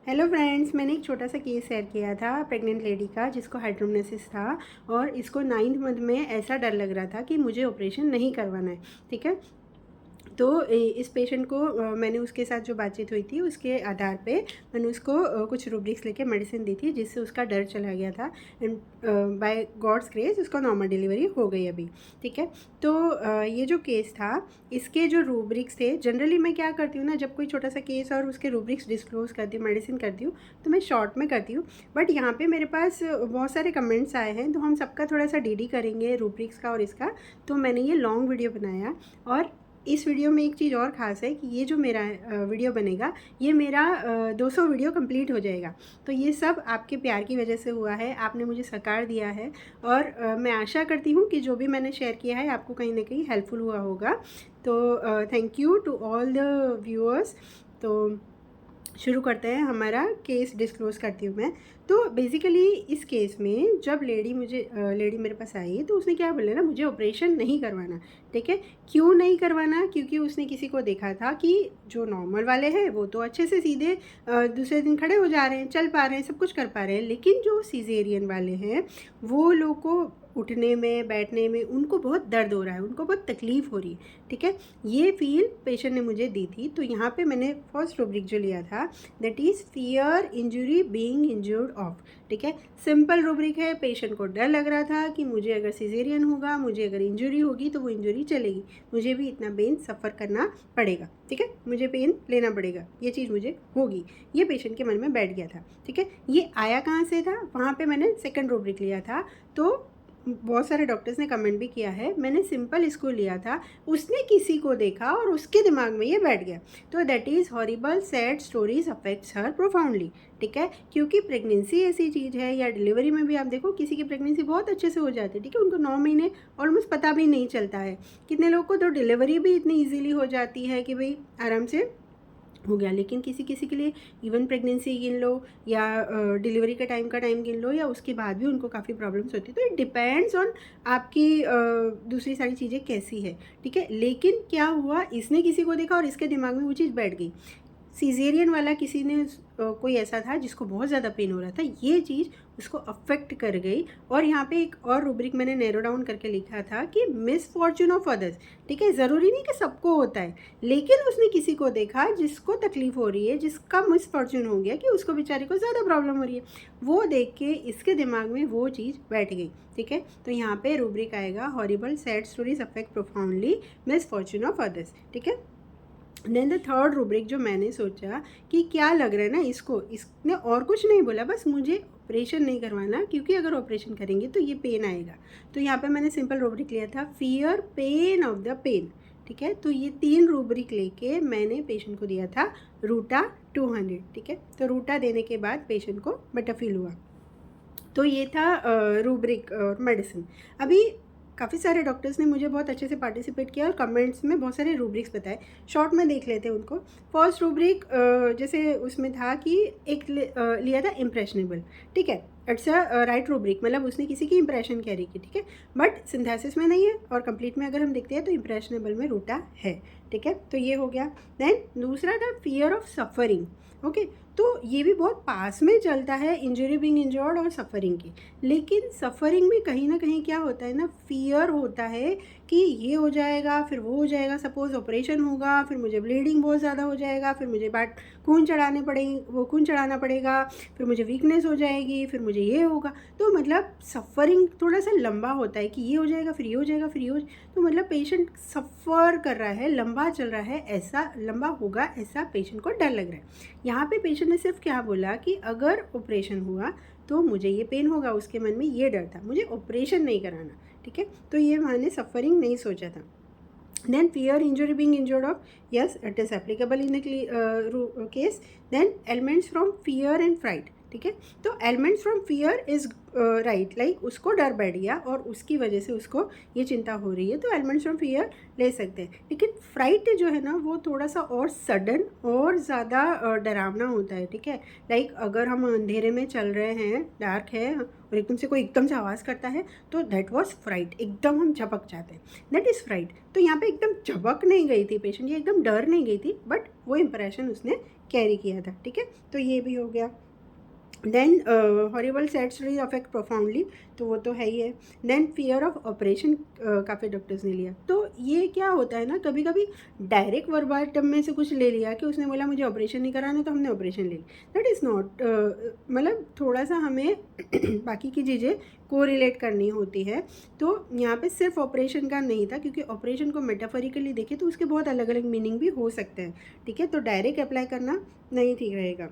Hello friends, मैंने एक छोटा सा केस शेयर किया था प्रेग्नेंट लेडी का जिसको हाइड्रोमनेसिस था और इसको 9th मंथ में ऐसा डर लग रहा था कि मुझे ऑपरेशन नहीं करवाना है। ठीक है, तो इस पेशेंट को मैंने उसके साथ जो बातचीत हुई थी उसके आधार पे मैंने उसको कुछ रूब्रिक्स लेके मेडिसिन दी थी जिससे उसका डर चला गया था एंड बाय गॉड्स ग्रेस उसका नॉर्मल डिलीवरी हो गई अभी। ठीक है, तो ये जो केस था इसके जो रूब्रिक्स थे, जनरली मैं क्या करती हूँ ना, जब कोई छोटा सा केस और उसके रूब्रिक्स डिस्क्लोज करती हूँ, मेडिसिन करती हूँ, तो मैं शॉर्ट में करती हूँ। बट यहाँ पे मेरे पास बहुत सारे कमेंट्स आए हैं तो हम सबका थोड़ा सा डीडी करेंगे रूब्रिक्स का और इसका, तो मैंने ये लॉन्ग वीडियो बनाया। और इस वीडियो में एक चीज़ और ख़ास है कि ये जो मेरा वीडियो बनेगा ये मेरा 200 वीडियो कंप्लीट हो जाएगा। तो ये सब आपके प्यार की वजह से हुआ है, आपने मुझे सकार दिया है और मैं आशा करती हूँ कि जो भी मैंने शेयर किया है आपको कहीं ना कहीं हेल्पफुल हुआ होगा। तो thank you to all the viewers. तो शुरू करते हैं, हमारा केस डिस्क्लोज करती हूँ मैं। तो बेसिकली इस केस में जब लेडी मेरे पास आई तो उसने क्या बोला ना, मुझे ऑपरेशन नहीं करवाना। ठीक है, क्यों नहीं करवाना? क्योंकि उसने किसी को देखा था कि जो नॉर्मल वाले हैं वो तो अच्छे से सीधे दूसरे दिन खड़े हो जा रहे हैं, चल पा रहे हैं, सब कुछ कर पा रहे हैं, लेकिन जो सीजेरियन वाले हैं वो लोग को उठने में बैठने में उनको बहुत दर्द हो रहा है, उनको बहुत तकलीफ़ हो रही है। ठीक है, ये फील पेशेंट ने मुझे दी थी। तो यहाँ पे मैंने फर्स्ट रूब्रिक जो लिया था that is fear injury being injured of. ठीक है, सिंपल रूब्रिक है। पेशेंट को डर लग रहा था कि मुझे अगर सिजेरियन होगा, मुझे अगर इंजरी होगी तो वो इंजरी चलेगी, मुझे भी इतना पेन सफ़र करना पड़ेगा। ठीक है, मुझे पेन लेना पड़ेगा, ये चीज़ मुझे होगी। ये पेशेंट के मन में बैठ गया था। ठीक है, ये आया कहाँ से था? वहाँ पे मैंने सेकंड रूब्रिक लिया था। तो बहुत सारे डॉक्टर्स ने कमेंट भी किया है, मैंने सिंपल इसको लिया था, उसने किसी को देखा और उसके दिमाग में ये बैठ गया। तो that is horrible sad stories affects her profoundly. ठीक है, क्योंकि प्रेगनेंसी ऐसी चीज़ है, या डिलीवरी में भी आप देखो किसी की प्रेगनेंसी बहुत अच्छे से हो जाती है। ठीक है, उनको 9 महीने ऑलमोस्ट पता भी नहीं चलता है। कितने लोग को तो डिलीवरी भी इतनी ईजीली हो जाती है कि भाई आराम से हो गया, लेकिन किसी किसी के लिए इवन प्रेगनेंसी गिन लो या डिलीवरी का टाइम गिन लो या उसके बाद भी उनको काफ़ी प्रॉब्लम्स होती है। तो इट डिपेंड्स ऑन आपकी दूसरी सारी चीज़ें कैसी है। ठीक है, लेकिन क्या हुआ, इसने किसी को देखा और इसके दिमाग में वो चीज़ बैठ गई। सीजेरियन वाला किसी ने कोई ऐसा था जिसको बहुत ज़्यादा पेन हो रहा था, ये चीज़ उसको अफेक्ट कर गई। और यहाँ पे एक और रूब्रिक मैंने नैरो डाउन करके लिखा था कि मिसफॉर्चून ऑफ अदर्स। ठीक है, ज़रूरी नहीं कि सबको होता है, लेकिन उसने किसी को देखा जिसको तकलीफ़ हो रही है, जिसका मिसफॉर्चून हो गया कि उसको बेचारे को ज़्यादा प्रॉब्लम हो रही है, वो देख के इसके दिमाग में वो चीज़ बैठ गई। ठीक है, तो यहाँ पे रूब्रिक आएगा horrible sad stories affect profoundly misfortune of others. ठीक है, देन द थर्ड रूब्रिक जो मैंने सोचा कि क्या लग रहा है ना इसको, इसने और कुछ नहीं बोला, बस मुझे ऑपरेशन नहीं करवाना क्योंकि अगर ऑपरेशन करेंगे तो ये पेन आएगा। तो यहाँ पे मैंने सिंपल रूब्रिक लिया था fear pain of the pain. ठीक है, तो ये 3 रूब्रिक लेके मैंने पेशेंट को दिया था रूटा 200। ठीक है, तो रूटा देने के बाद पेशेंट को बेटर फील हुआ। तो ये था रूब्रिक और मेडिसिन। अभी काफ़ी सारे डॉक्टर्स ने मुझे बहुत अच्छे से पार्टिसिपेट किया और कमेंट्स में बहुत सारे रूब्रिक्स बताए, शॉर्ट में देख लेते हैं उनको। फर्स्ट रूब्रिक जैसे उसमें था कि एक लिया था इम्प्रेशनेबल। ठीक है, इट्स अ राइट रूब्रिक, मतलब उसने किसी की इंप्रेशन कैरी की। ठीक है, बट सिंथेसिस में नहीं है और कंप्लीट में अगर हम देखते हैं तो इम्प्रेशनेबल में रूटा है। ठीक है, तो ये हो गया। देन दूसरा था फियर ऑफ सफरिंग। ओके, तो ये भी बहुत पास में चलता है इंजरी बिंग इंजर्ड और सफ़रिंग की, लेकिन सफ़रिंग में कहीं ना कहीं क्या होता है ना, फियर होता है कि ये हो जाएगा फिर वो हो जाएगा, सपोज़ ऑपरेशन होगा फिर मुझे ब्लीडिंग बहुत ज़्यादा हो जाएगा, फिर मुझे खून चढ़ाना पड़ेगा, फिर मुझे वीकनेस हो जाएगी, फिर मुझे ये होगा। तो मतलब सफ़रिंग थोड़ा सा लंबा होता है कि ये हो जाएगा फिर ये हो जाएगा फिर ये हो तो मतलब पेशेंट सफ़र कर रहा है, लंबा चल रहा है, ऐसा लंबा होगा ऐसा पेशेंट को डर लग रहा है। यहाँ पे पेशेंट ने सिर्फ क्या बोला कि अगर ऑपरेशन हुआ तो मुझे ये पेन होगा, उसके मन में ये डर था, मुझे ऑपरेशन नहीं कराना। ठीक है, तो ये मैंने सफ़रिंग नहीं सोचा था। then fear injury being injured of, yes it is applicable in the case. then elements from fear and fright. ठीक है, तो elements from fear is right, like उसको डर बैठ गया और उसकी वजह से उसको ये चिंता हो रही है, तो एलिमेंट्स फ्रॉम फियर ले सकते हैं। लेकिन फ्राइट जो है ना वो थोड़ा सा और सडन और ज़्यादा डरावना होता है। ठीक है, लाइक अगर हम अंधेरे में चल रहे हैं, डार्क है और एकदम से कोई एकदम से आवाज़ करता है तो दैट वॉज फ्राइट, एकदम हम झपक जाते हैं, दैट इज़ फ्राइट। तो यहाँ पे एकदम झपक नहीं गई थी पेशेंट, ये एकदम डर नहीं गई थी, बट वो इंप्रेशन उसने कैरी किया था, ठीक है। तो ये भी हो गया। Then horrible sad stories affect profoundly, तो वो तो है ही है। देन फियर ऑफ ऑपरेशन काफ़ी डॉक्टर्स ने लिया। तो ये क्या होता है ना, कभी कभी डायरेक्ट वर्बाटम में से कुछ ले लिया कि उसने बोला मुझे ऑपरेशन नहीं कराना, तो हमने ऑपरेशन ले ली। दैट इज़ नॉट, मतलब थोड़ा सा हमें बाकी की चीज़ें को रिलेट करनी होती है। तो यहाँ पे सिर्फ ऑपरेशन का नहीं था, क्योंकि ऑपरेशन को मेटाफोरिकली देखें तो उसके बहुत अलग अलग मीनिंग भी हो सकते हैं, ठीक है। तो डायरेक्ट अप्लाई करना नहीं ठीक रहेगा।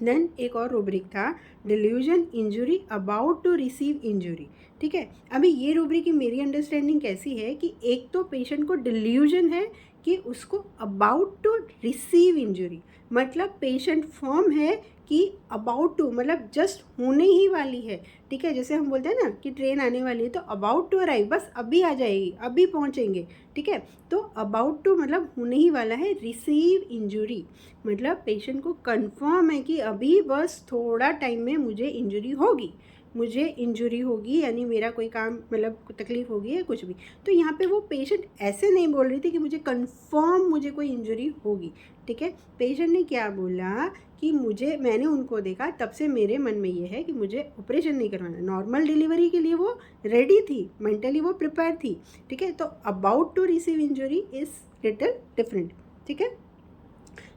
देन एक और रूब्रिक था, delusion injury about to receive injury, ठीक है। अभी ये रूब्रिक की मेरी अंडरस्टैंडिंग कैसी है कि एक तो पेशेंट को डिल्यूजन है कि उसको अबाउट टू रिसीव इंजुरी, मतलब पेशेंट फॉर्म है कि अबाउट टू मतलब जस्ट होने ही वाली है, ठीक है। जैसे हम बोलते हैं ना कि ट्रेन आने वाली है, तो अबाउट टू अराइव, बस अभी आ जाएगी, अभी पहुंचेंगे, ठीक है। तो अबाउट टू मतलब होने ही वाला है। रिसीव इंजुरी मतलब पेशेंट को कंफर्म है कि अभी बस थोड़ा टाइम में मुझे इंजुरी होगी, मुझे इंजुरी होगी, यानी मेरा कोई काम मतलब तकलीफ होगी या कुछ भी। तो यहाँ पे वो पेशेंट ऐसे नहीं बोल रही थी कि मुझे कंफर्म मुझे कोई इंजुरी होगी, ठीक है। पेशेंट ने क्या बोला कि मैंने उनको देखा, तब से मेरे मन में ये है कि मुझे ऑपरेशन नहीं करवाना। नॉर्मल डिलीवरी के लिए वो रेडी थी, मेंटली वो प्रिपेयर थी, ठीक है। तो about to receive injury is little different, ठीक है।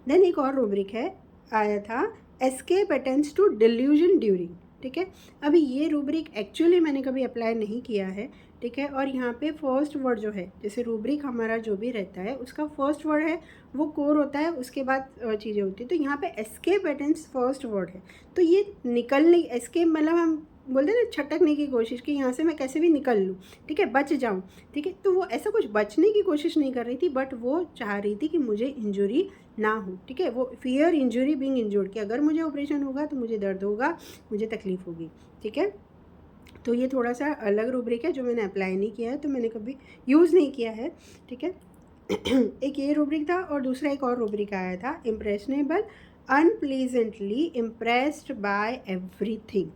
देन एक और रूब्रिक है आया था, escape attempts to delusion during, ठीक है। अभी ये रूब्रिक एक्चुअली मैंने कभी अप्लाई नहीं किया है, ठीक है। और यहाँ पे फर्स्ट वर्ड जो है, जैसे रूब्रिक हमारा जो भी रहता है उसका फर्स्ट वर्ड है वो कोर होता है, उसके बाद चीज़ें होती है। तो यहाँ पे एस्केप अटेम्प्ट्स फर्स्ट वर्ड है, तो ये निकलने, एस्केप मतलब हम बोलते हैं ना छटकने की कोशिश, कि यहाँ से मैं कैसे भी निकल लूँ, ठीक है, बच जाऊँ, ठीक है। तो वो ऐसा कुछ बचने की कोशिश नहीं कर रही थी, बट वो चाह रही थी कि मुझे इंजुरी ना हो, ठीक है। वो फियर इंजुरी बीइंग इंजर्ड, कि अगर मुझे ऑपरेशन होगा तो मुझे दर्द होगा, मुझे तकलीफ होगी, ठीक है। तो ये थोड़ा सा अलग रूब्रिक है जो मैंने अप्लाई नहीं किया है, तो मैंने कभी यूज़ नहीं किया है, ठीक है। एक ये रूब्रिक था, और दूसरा एक और रूब्रिक आया था, इम्प्रेशनेबल अनप्लीजेंटली इम्प्रेस्ड बाय एवरीथिंग,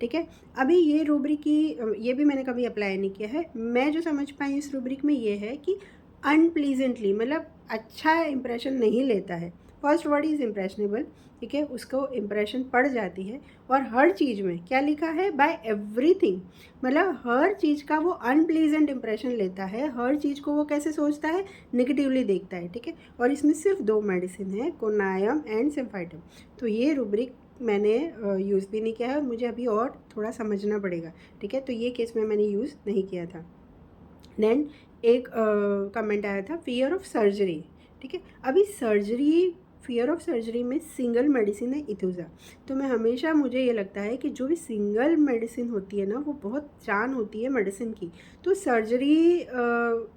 ठीक है। अभी ये रूब्रिक की ये भी मैंने कभी अप्लाई नहीं किया है। मैं जो समझ पाई इस रूब्रिक में ये है कि अनप्लीजेंटली मतलब अच्छा इंप्रेशन नहीं लेता है। फर्स्ट वर्ड इज़ इम्प्रेशनेबल, ठीक है, उसको इम्प्रेशन पड़ जाती है। और हर चीज़ में क्या लिखा है, बाय एवरीथिंग, मतलब हर चीज़ का वो अनप्लीजेंट इंप्रेशन लेता है, हर चीज़ को वो कैसे सोचता है, नेगेटिवली देखता है, ठीक है। और इसमें सिर्फ 2 मेडिसिन है, कोनायम एंड सिम्फाइटम। तो ये रूब्रिक मैंने यूज़ भी नहीं किया है, और मुझे अभी और थोड़ा समझना पड़ेगा, ठीक है। तो ये केस में मैंने यूज़ नहीं किया था। देन एक कमेंट आया था, फियर ऑफ सर्जरी, ठीक है। अभी सर्जरी, फियर ऑफ सर्जरी में सिंगल मेडिसिन है इथुजा। तो मैं हमेशा, मुझे ये लगता है कि जो भी सिंगल मेडिसिन होती है ना, वो बहुत जान होती है मेडिसिन की। तो सर्जरी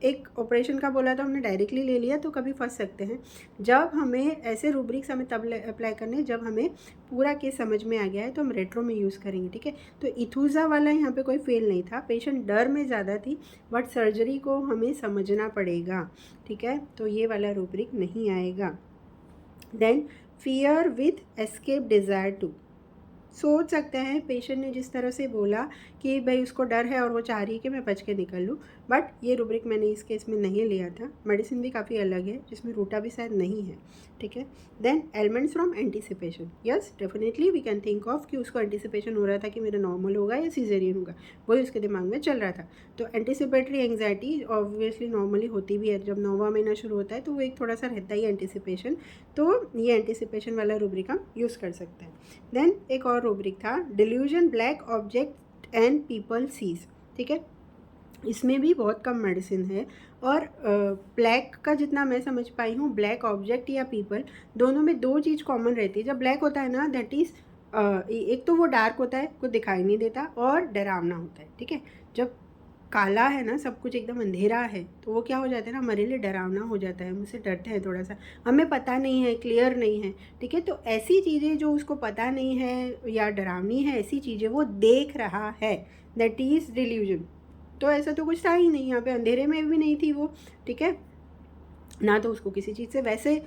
एक ऑपरेशन का बोला तो हमने डायरेक्टली ले लिया, तो कभी फंस सकते हैं। जब हमें ऐसे रूब्रिक्स हमें तब अप्लाई करने जब हमें पूरा केस समझ में आ गया है, तो हम रेट्रो में यूज़ करेंगे, ठीक है। तो इथुजा वाला यहाँ पे कोई फेल नहीं था, पेशेंट डर में ज़्यादा थी, बट सर्जरी को हमें समझना पड़ेगा, ठीक है। तो ये वाला रूब्रिक नहीं आएगा। Then fear with escape desire to, सोच सकते हैं पेशेंट ने जिस तरह से बोला कि भाई उसको डर है और वो चाह रही है कि मैं बच के निकल लूँ, बट ये रूब्रिक मैंने इस केस में नहीं लिया था। मेडिसिन भी काफ़ी अलग है, जिसमें रूटा भी शायद नहीं है, ठीक है। Then elements from anticipation, yes definitely we can think of कि उसको एंटीसिपेशन हो रहा था कि मेरा नॉर्मल होगा या सीजरियन होगा, वही उसके दिमाग में चल रहा था। तो एंटीसिपेटरी एंग्जाइटी ऑब्वियसली नॉर्मली होती भी है, जब 9वां महीना शुरू होता है तो वो एक थोड़ा सा रहता ही एंटीसिपेशन, तो ये एंटीसिपेशन वाला रूब्रिक हम यूज़ कर सकते हैं। देन एक और रूब्रिक था, delusion black object and people sees, ठीक है। इसमें भी बहुत कम मेडिसिन है, और ब्लैक का जितना मैं समझ पाई हूँ, ब्लैक ऑब्जेक्ट या पीपल दोनों में 2 चीज़ कॉमन रहती है। जब ब्लैक होता है ना, दैट इज़ एक तो वो डार्क होता है, कुछ दिखाई नहीं देता, और डरावना होता है, ठीक है। जब काला है ना, सब कुछ एकदम अंधेरा है, तो वो क्या हो जाता है ना, हमारे लिए डरावना हो जाता है, हम उससे डरते हैं थोड़ा सा, हमें पता नहीं है, क्लियर नहीं है, ठीक है। तो ऐसी चीज़ें जो उसको पता नहीं है या डरावनी है, ऐसी चीज़ें वो देख रहा है, दैट इज़ डिल्यूजन। तो ऐसा तो कुछ था ही नहीं, यहाँ पे अंधेरे में भी नहीं थी वो, ठीक है ना, तो उसको किसी चीज़ से वैसे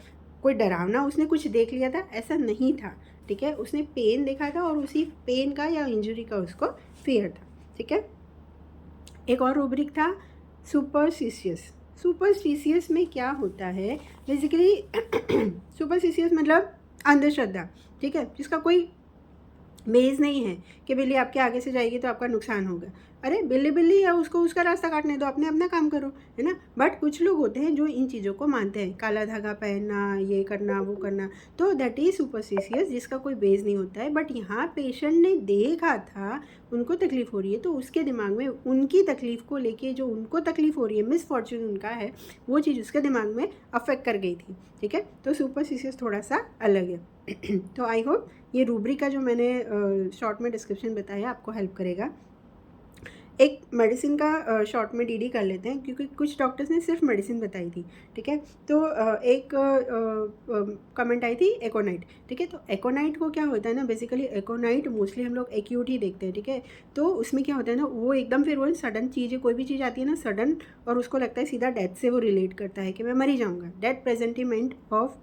कोई डरावना उसने कुछ देख लिया था, ऐसा नहीं था, ठीक है। उसने पेन देखा था, और उसी पेन का या इंजरी का उसको फियर था, ठीक है। एक और रूब्रिक था, सुपरस्टिशियस। सुपरस्टिशियस में क्या होता है बेसिकली, सुपरस्टिशियस मतलब अंधश्रद्धा, ठीक है, जिसका कोई बेस नहीं है कि बिल्ली आपके आगे से जाएगी तो आपका नुकसान होगा। अरे बिल्ली बिल्ली है, उसको उसका रास्ता काटने दो, अपने अपना काम करो, है ना। बट कुछ लोग होते हैं जो इन चीज़ों को मानते हैं, काला धागा पहनना, ये करना, वो करना, तो दैट इज़ सुपरस्टिशियस, जिसका कोई बेस नहीं होता है। बट यहाँ पेशेंट ने देखा था, उनको तकलीफ़ हो रही है, तो उसके दिमाग में उनकी तकलीफ़ को लेके, जो उनको तकलीफ़ हो रही है, मिसफॉर्चून उनका है, वो चीज़ उसके दिमाग में अफेक्ट कर गई थी, ठीक है। तो सुपरस्टिशियस थोड़ा सा अलग है। तो आई होप ये रूब्रिक का जो मैंने शॉर्ट में डिस्क्रिप्शन बताया आपको हेल्प करेगा। एक मेडिसिन का शॉर्ट में डीडी कर लेते हैं, क्योंकि कुछ डॉक्टर्स ने सिर्फ मेडिसिन बताई थी, ठीक है। तो एक कमेंट आई थी एकोनाइट, ठीक है। तो एकोनाइट को क्या होता है ना, बेसिकली एकोनाइट मोस्टली हम लोग एक्यूट ही देखते हैं, ठीक है। तो उसमें क्या होता है ना, वो एकदम फिर वो सडन चीज़ें, कोई भी चीज़ आती है ना सडन, और उसको लगता है सीधा डेथ से वो रिलेट करता है कि मैं मर ही जाऊँगा। Death presentiment of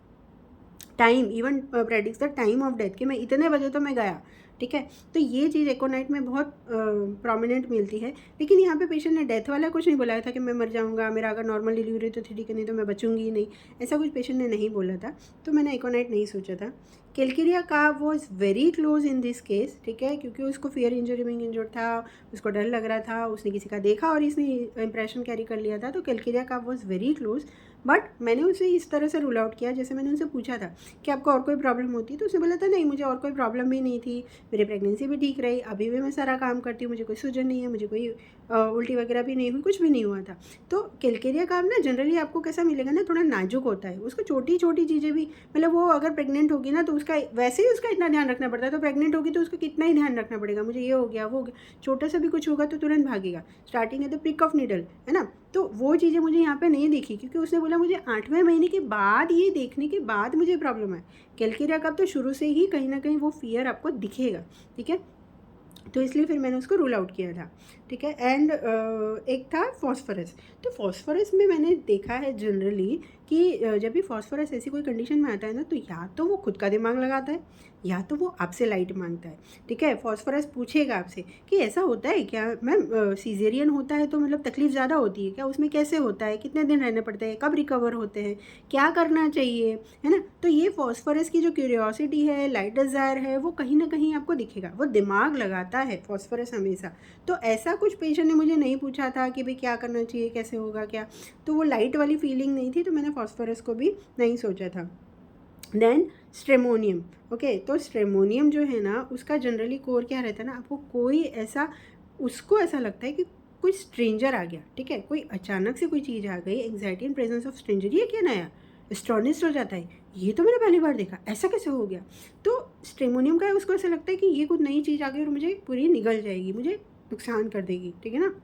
time, even predicts the time of death, कि मैं इतने बजे तो मैं गया, ठीक है। तो ये चीज़ एकोनाइट में बहुत प्रोमिनेंट मिलती है। लेकिन यहाँ पे पेशेंट ने डेथ वाला कुछ नहीं बोला था कि मैं मर जाऊँगा, मेरा अगर नॉर्मल डिलीवरी तो ठीक है, नहीं तो मैं बचूंगी ही नहीं, ऐसा कुछ पेशेंट ने नहीं बोला था। तो मैंने एकोनाइट नहीं सोचा था। केल्किरिया का was very close in this case, ठीक है, क्योंकि उसको फियर इंजरी विंग इंजर्ड था, उसको डर लग रहा था, उसने किसी का देखा और इसने इंप्रेशन कैरी कर लिया था। तो केल्किरिया का वॉज वेरी क्लोज। बट मैंने उसे इस तरह से रूल आउट किया, जैसे मैंने उनसे पूछा था कि आपको और कोई प्रॉब्लम होती है, तो उसने बोला था नहीं, मुझे और कोई प्रॉब्लम भी नहीं थी, मेरी प्रेगनेंसी भी ठीक रही, अभी भी मैं सारा काम करती हूँ, मुझे कोई सूजन नहीं है, मुझे कोई उल्टी वगैरह भी नहीं हुई, कुछ भी नहीं हुआ था। तो केल्किरिया काम ना जनरली आपको कैसा मिलेगा ना, थोड़ा नाजुक होता है, उसको छोटी छोटी चीज़ें भी, मतलब वो अगर प्रेग्नेंट होगी ना तो उसका वैसे ही उसका इतना ध्यान रखना पड़ता है, तो प्रेग्नेंट होगी तो उसको कितना ही ध्यान रखना पड़ेगा, मुझे ये हो गया, वो हो गया, छोटा सा भी कुछ होगा तो तुरंत भागेगा। स्टार्टिंग है तो प्रिक ऑफ नीडल, है ना। तो वो चीज़ें मुझे यहाँ पे नहीं दिखी, क्योंकि उसने बोला मुझे 8वें महीने के बाद, ये देखने के बाद मुझे प्रॉब्लम है। केल्किरिया का तो शुरू से ही कहीं ना कहीं वो फियर आपको दिखेगा, ठीक है। तो इसलिए फिर मैंने उसको रूल आउट किया था, ठीक है। एंड एक था फॉस्फोरस। तो फॉस्फोरस में मैंने देखा है जनरली कि जब भी फॉस्फोरस ऐसी कोई कंडीशन में आता है ना, तो या तो वो खुद का दिमाग लगाता है, या तो वो आपसे लाइट मांगता है, ठीक है। फॉस्फोरस पूछेगा आपसे कि ऐसा होता है क्या मैम, सीजेरियन होता है तो मतलब तकलीफ ज़्यादा होती है क्या, उसमें कैसे होता है, कितने दिन रहने पड़ते हैं, कब रिकवर होते हैं, क्या करना चाहिए, है ना। तो ये फॉस्फोरस की जो क्यूरियोसिटी है, लाइट डिज़ायर है, वो कहीं ना कहीं आपको दिखेगा, वो दिमाग लगाता है फॉस्फोरस हमेशा। तो ऐसा कुछ पेशेंट ने मुझे नहीं पूछा था कि भाई क्या करना चाहिए, कैसे होगा क्या, तो वो लाइट वाली फीलिंग नहीं थी, तो मैंने फॉस्फोरस को भी नहीं सोचा था। Then stramonium, okay. तो स्ट्रेमोनियम जो है ना, उसका जनरली कोर क्या रहता है ना, आपको कोई ऐसा, उसको ऐसा लगता है कि कोई स्ट्रेंजर आ गया, ठीक है, कोई अचानक से कोई चीज़ आ गई, anxiety in presence of stranger, ये क्या नया, स्टॉनिस्ट हो जाता है, ये तो मैंने पहली बार देखा, ऐसा कैसे हो गया। तो स्ट्रेमोनियम का है, उसको ऐसा लगता है कि ये कुछ नई चीज़ आ गई और मुझे पूरी निगल जाएगी, मुझे नुकसान कर देगी, ठीक है ना।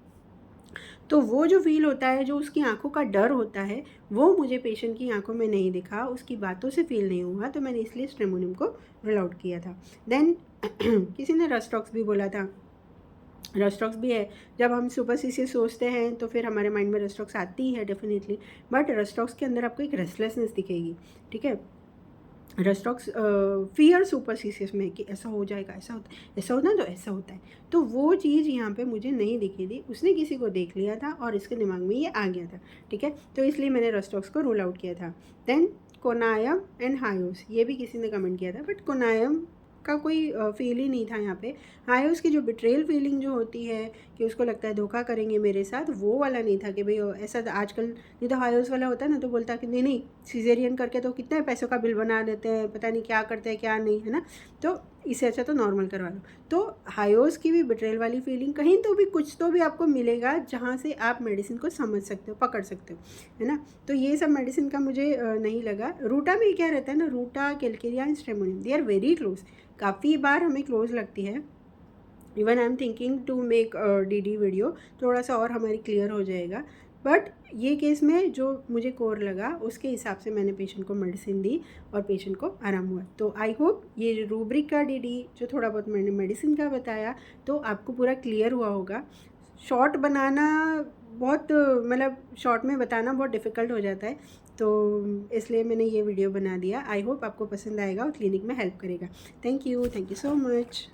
तो वो जो फील होता है, जो उसकी आंखों का डर होता है, वो मुझे पेशेंट की आंखों में नहीं दिखा, उसकी बातों से फील नहीं हुआ, तो मैंने इसलिए स्ट्रेमोनियम को रूल आउट किया था। देन किसी ने रस्टॉक्स भी बोला था, रस्टॉक्स भी है। जब हम सुपरस्टिशियस सोचते हैं तो फिर हमारे माइंड में रस्टॉक्स आती है डेफिनेटली, बट रस्टॉक्स के अंदर आपको एक रेस्टलेसनेस दिखेगी, ठीक है। रस्टॉक्स फियर सुपरस्टिशियस में कि ऐसा हो जाएगा, ऐसा होता है, ऐसा होता है तो ऐसा होता है, तो वो चीज़ यहाँ पे मुझे नहीं दिखी थी, उसने किसी को देख लिया था और इसके दिमाग में ये आ गया था, ठीक है। तो इसलिए मैंने रस्टॉक्स को रूल आउट किया था। देन कोनायम एंड हायोस, ये भी किसी ने कमेंट किया था, बट कोनायम का कोई फील ही नहीं था यहाँ पे। हायोस की जो बिट्रेयल फीलिंग जो होती है कि उसको लगता है धोखा करेंगे मेरे साथ, वो वाला नहीं था कि भाई ऐसा आजकल, नहीं तो हायोस वाला होता है ना तो बोलता कि नहीं नहीं, सीजेरियन करके तो कितने पैसों का बिल बना देते हैं, पता नहीं क्या करते हैं क्या नहीं, है ना। तो इससे अच्छा तो नॉर्मल करवा लो। तो हायोस की भी बिट्रेयल वाली फीलिंग कहीं तो भी कुछ तो भी आपको मिलेगा, जहाँ से आप मेडिसिन को समझ सकते हो, पकड़ सकते हो, है ना। तो ये सब मेडिसिन का मुझे नहीं लगा। रूटा में क्या रहता है ना, Ruta, Calcarea and Stramonium, they are very close, काफ़ी बार हमें क्लोज लगती है। Even I am thinking to make the video, थोड़ा सा और हमारी क्लियर हो जाएगा। बट ये केस में जो मुझे कोर लगा उसके हिसाब से मैंने पेशेंट को मेडिसिन दी और पेशेंट को आराम हुआ। तो आई होप ये रूब्रिक का डी जो थोड़ा बहुत मैंने मेडिसिन का बताया तो आपको पूरा क्लियर हुआ होगा। शॉर्ट बनाना बहुत, मतलब शॉर्ट में बताना बहुत डिफ़िकल्ट हो जाता है, तो इसलिए मैंने ये वीडियो बना दिया। आई होप आपको पसंद आएगा और क्लिनिक में हेल्प करेगा। Thank you so much.